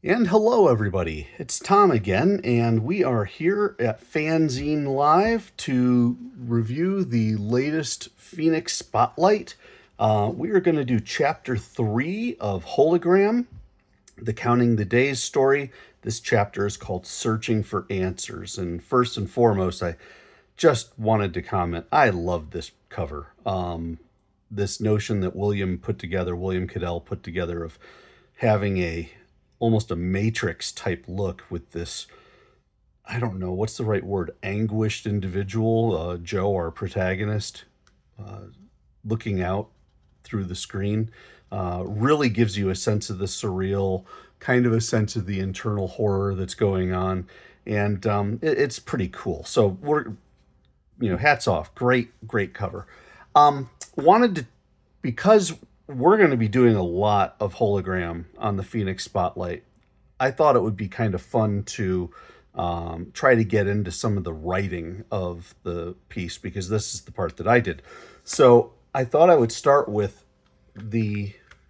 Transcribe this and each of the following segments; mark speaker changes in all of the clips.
Speaker 1: And hello, everybody. It's Tom again, and we are here at FANzine Live to review the latest Phoenix Spotlight. We are going to do chapter 3 of Hologram, the Counting the Days story. This chapter is called Searching for Answers. And first and foremost, I just wanted to comment I love this cover. This notion that William Cadell put together of having almost a matrix type look with this, I don't know what's the right word, anguished individual, Joe, our protagonist, uh, looking out through the screen, really gives you a sense of the surreal, kind of a sense of the internal horror that's going on. And it's pretty cool. So hats off. Great cover. Wanted to, because we're going to be doing a lot of hologram on the Phoenix Spotlight, I thought it would be kind of fun to try to get into some of the writing of the piece, because this is the part that I did. So I thought I would start with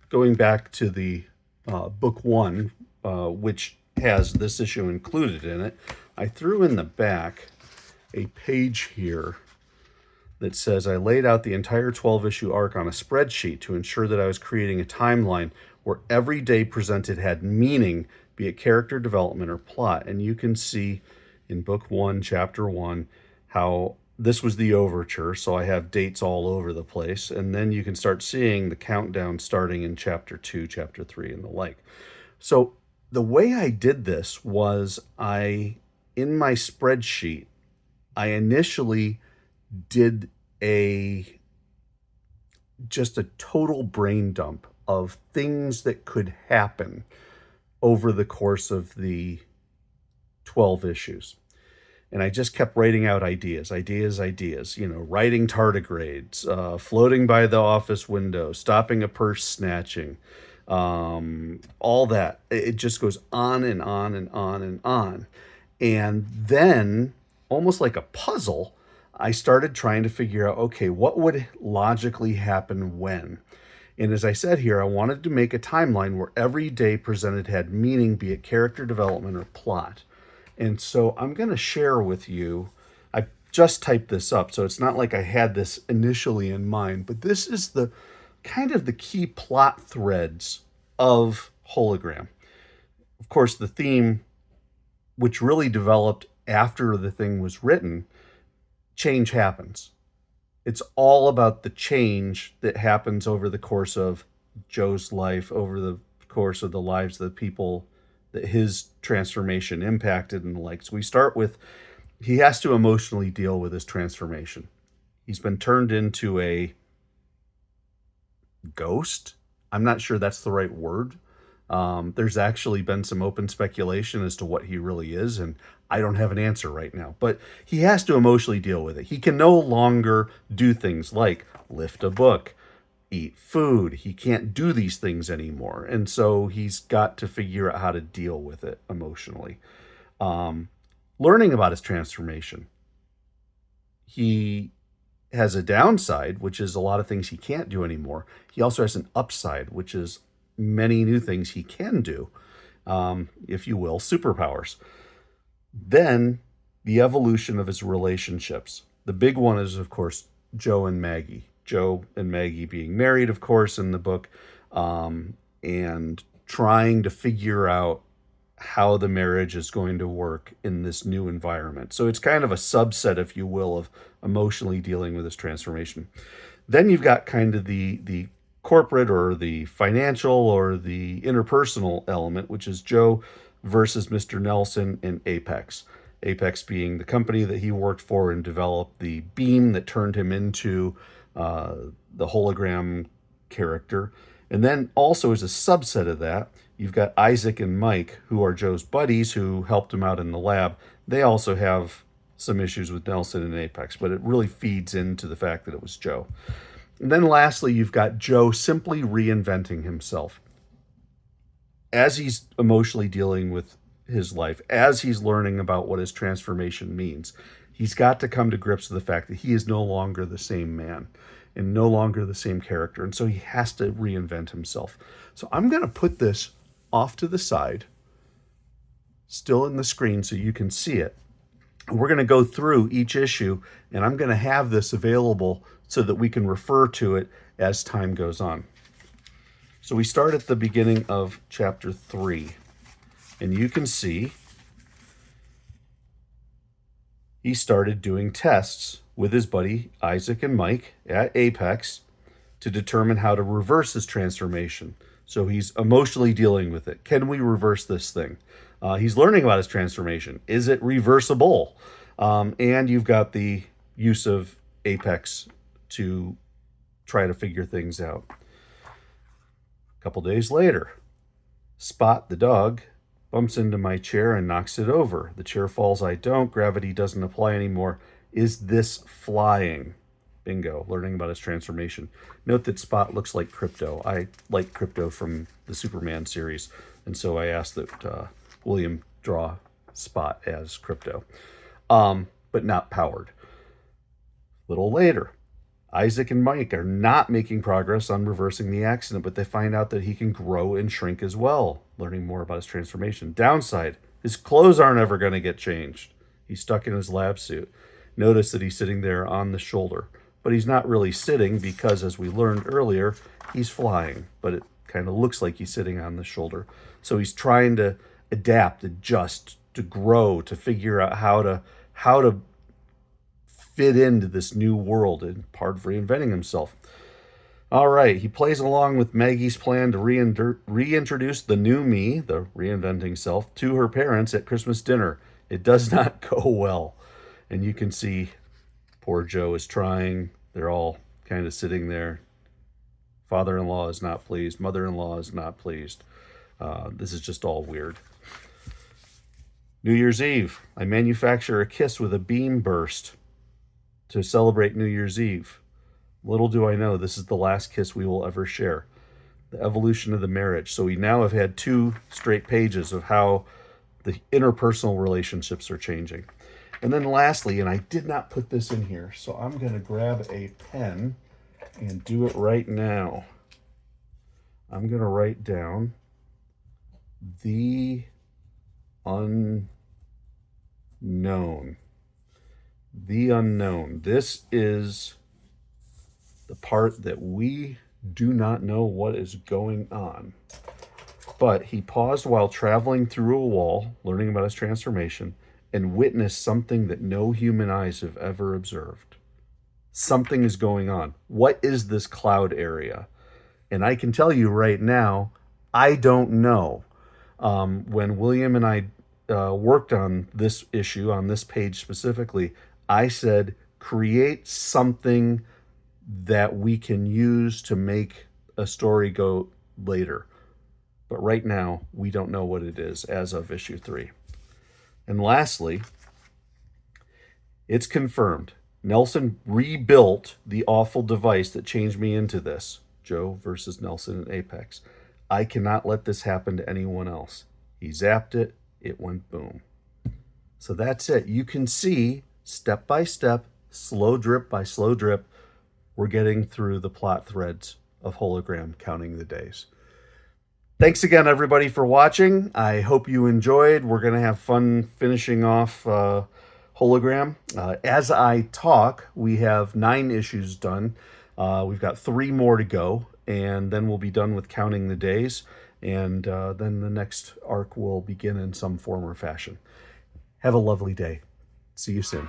Speaker 1: going back to the book one, which has this issue included in it. I threw in the back a page here that says, I laid out the entire 12-issue arc on a spreadsheet to ensure that I was creating a timeline where every day presented had meaning, be it character development or plot. And you can see in book one, chapter one, how this was the overture. So I have dates all over the place. And then you can start seeing the countdown starting in chapter two, chapter three, and the like. So the way I did this was in my spreadsheet, I initially did just a total brain dump of things that could happen over the course of the 12 issues. And I just kept writing out ideas, writing tardigrades, floating by the office window, stopping a purse snatching, all that. It just goes on and on and on and on. And then, almost like a puzzle, I started trying to figure out, okay, what would logically happen when? And as I said here, I wanted to make a timeline where every day presented had meaning, be it character development or plot. And so I'm going to share with you, I just typed this up, so it's not like I had this initially in mind, but this is the kind of the key plot threads of Hologram. Of course, the theme, which really developed after the thing was written, change happens. It's all about the change that happens over the course of Joe's life, over the course of the lives of the people that his transformation impacted and the like. So we start with, he has to emotionally deal with his transformation. He's been turned into a ghost. I'm not sure that's the right word. There's actually been some open speculation as to what he really is, and I don't have an answer right now. But he has to emotionally deal with it. He can no longer do things like lift a book, eat food. He can't do these things anymore. And so he's got to figure out how to deal with it emotionally. Learning about his transformation. He has a downside, which is a lot of things he can't do anymore. He also has an upside, which is many new things he can do, if you will, superpowers. Then the evolution of his relationships. The big one is, of course, Joe and Maggie. Joe and Maggie being married, of course, in the book, and trying to figure out how the marriage is going to work in this new environment. So it's kind of a subset, if you will, of emotionally dealing with this transformation. Then you've got kind of the corporate or the financial or the interpersonal element, which is Joe versus Mr. Nelson in Apex. Apex being the company that he worked for and developed the beam that turned him into the hologram character. And then also as a subset of that, you've got Isaac and Mike, who are Joe's buddies who helped him out in the lab. They also have some issues with Nelson and Apex, but it really feeds into the fact that it was Joe. And then lastly, you've got Joe simply reinventing himself. As he's emotionally dealing with his life, as he's learning about what his transformation means, he's got to come to grips with the fact that he is no longer the same man and no longer the same character. And so he has to reinvent himself. So I'm going to put this off to the side still in the screen so you can see it. We're going to go through each issue, and I'm going to have this available so that we can refer to it as time goes on. So we start at the beginning of chapter 3, and you can see he started doing tests with his buddy Isaac and Mike at Apex to determine how to reverse his transformation. So he's emotionally dealing with it. Can we reverse this thing? He's learning about his transformation. Is it reversible? And you've got the use of Apex to try to figure things out. A couple days later, Spot the dog bumps into my chair and knocks it over. The chair falls, I don't. Gravity doesn't apply anymore. Is this flying? Bingo, learning about his transformation. Note that Spot looks like Crypto. I like Crypto from the Superman series, and so I asked that William draw Spot as Crypto, but not powered. A little later, Isaac and Mike are not making progress on reversing the accident, but they find out that he can grow and shrink as well, learning more about his transformation. Downside, his clothes aren't ever going to get changed. He's stuck in his lab suit. Notice that he's sitting there on the shoulder, but he's not really sitting because, as we learned earlier, he's flying, but it kind of looks like he's sitting on the shoulder. So he's trying to adapt, adjust, to grow, to figure out how to fit into this new world, and part of reinventing himself. All right, he plays along with Maggie's plan to reintroduce the new me, the reinventing self, to her parents at Christmas dinner. It does not go well. And you can see poor Joe is trying. They're all kind of sitting there. Father-in-law is not pleased. Mother-in-law is not pleased. This is just all weird. New Year's Eve, I manufacture a kiss with a beam burst to celebrate New Year's Eve. Little do I know, this is the last kiss we will ever share. The evolution of the marriage. So we now have had 2 straight pages of how the interpersonal relationships are changing. And then lastly, and I did not put this in here, so I'm going to grab a pen and do it right now. I'm going to write down the unknown. The unknown. This is the part that we do not know what is going on. But he paused while traveling through a wall, learning about his transformation, and witnessed something that no human eyes have ever observed. Something is going on. What is this cloud area? And I can tell you right now, I don't know. When William and I worked on this issue, on this page specifically, I said, create something that we can use to make a story go later. But right now, we don't know what it is as of issue 3. And lastly, it's confirmed. Nelson rebuilt the awful device that changed me into this. Joe versus Nelson in Apex. I cannot let this happen to anyone else. He zapped it. It went boom. So that's it. You can see, step by step, slow drip by slow drip, we're getting through the plot threads of Hologram, counting the days. Thanks again, everybody, for watching. I hope you enjoyed. We're going to have fun finishing off Hologram. As I talk, we have 9 issues done. We've got 3 more to go, and then we'll be done with counting the days, and then the next arc will begin in some form or fashion. Have a lovely day. See you soon.